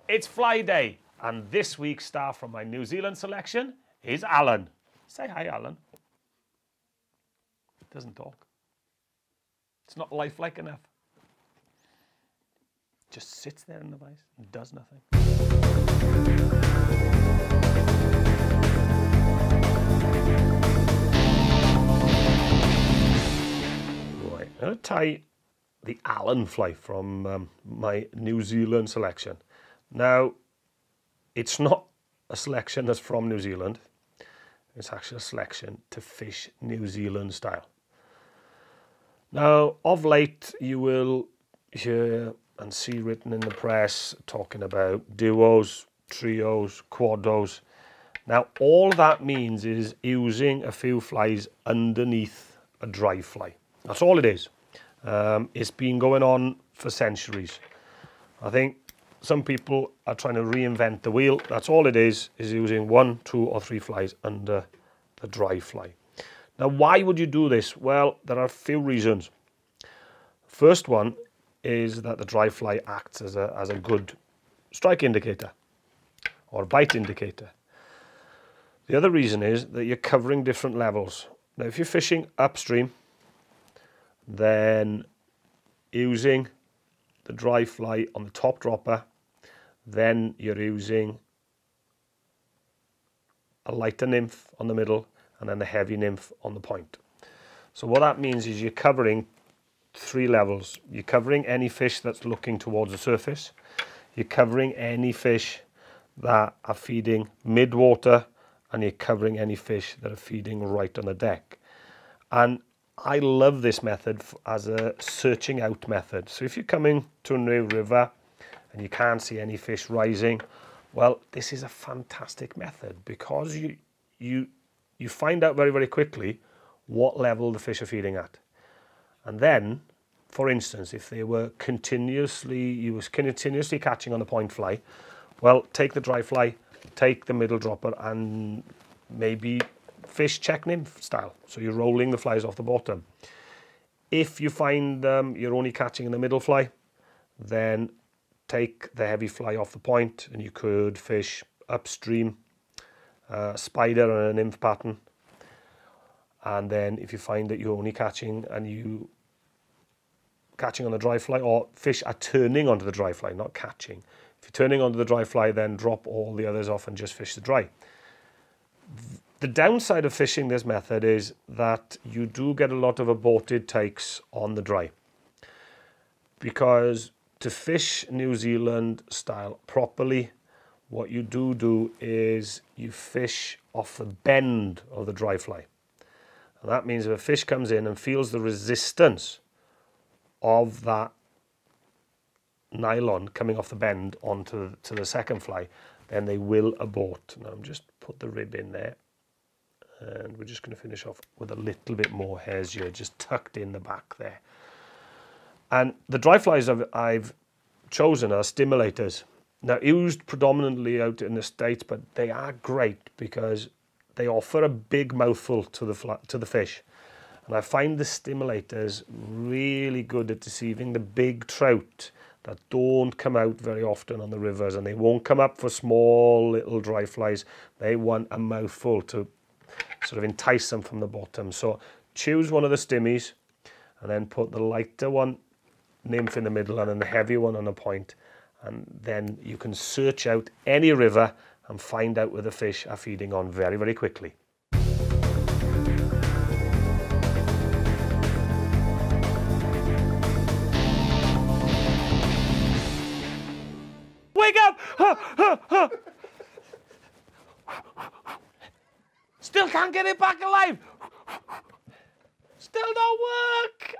It's FlyDay, and this week's star from my New Zealand selection is Alan. Say hi, Alan. It doesn't talk. It's not lifelike enough. Just sits there in the vise and does nothing. Right, I'm going to tie the Alan fly from my New Zealand selection. Now, it's not a selection that's from New Zealand. It's actually a selection to fish New Zealand style. Now, of late, you will hear and see written in the press talking about duos, trios, quados. Now, all that means is using a few flies underneath a dry fly. That's all it is. It's been going on for centuries. I think some people are trying to reinvent the wheel. That's all it is using 1, 2 or 3 flies under the dry fly. Now, why would you do this? Well, there are a few reasons. First one is that the dry fly acts as a good strike indicator or bite indicator. The other reason is that you're covering different levels. Now, if you're fishing upstream, then using the dry fly on the top dropper, then you're using a lighter nymph on the middle and then the heavy nymph on the point. So what that means is you're covering 3 levels. You're covering any fish that's looking towards the surface. You're covering any fish that are feeding mid-water, and you're covering any fish that are feeding right on the deck. And I love this method as a searching out method. So if you're coming to a new river and you can't see any fish rising, well, this is a fantastic method because you find out very, very quickly what level the fish are feeding at. And then, for instance, if they were continuously catching on the point fly, well, take the dry fly, take the middle dropper and maybe fish check nymph style. So you're rolling the flies off the bottom. If you find you're only catching in the middle fly, then take the heavy fly off the point and you could fish upstream, spider and a nymph pattern. And then if you find that you're only catching on the dry fly, or fish are turning onto the dry fly, not catching. If you're turning onto the dry fly, then drop all the others off and just fish the dry. The downside of fishing this method is that you do get a lot of aborted takes on the dry. Because to fish New Zealand style properly, what you do is you fish off the bend of the dry fly. And that means if a fish comes in and feels the resistance of that nylon coming off the bend onto the second fly, then they will abort. Now I'm just put the rib in there. And we're just going to finish off with a little bit more hairs here, just tucked in the back there. And the dry flies I've chosen are stimulators. Now, used predominantly out in the States, but they are great because they offer a big mouthful to the fish. And I find the stimulators really good at deceiving the big trout that don't come out very often on the rivers, and they won't come up for small little dry flies. They want a mouthful to sort of entice them from the bottom. So choose one of the stimmies and then put the lighter one, nymph, in the middle and then the heavy one on the point. And then you can search out any river and find out where the fish are feeding on very, very quickly. Wake up! Still can't get it back alive. Still don't work.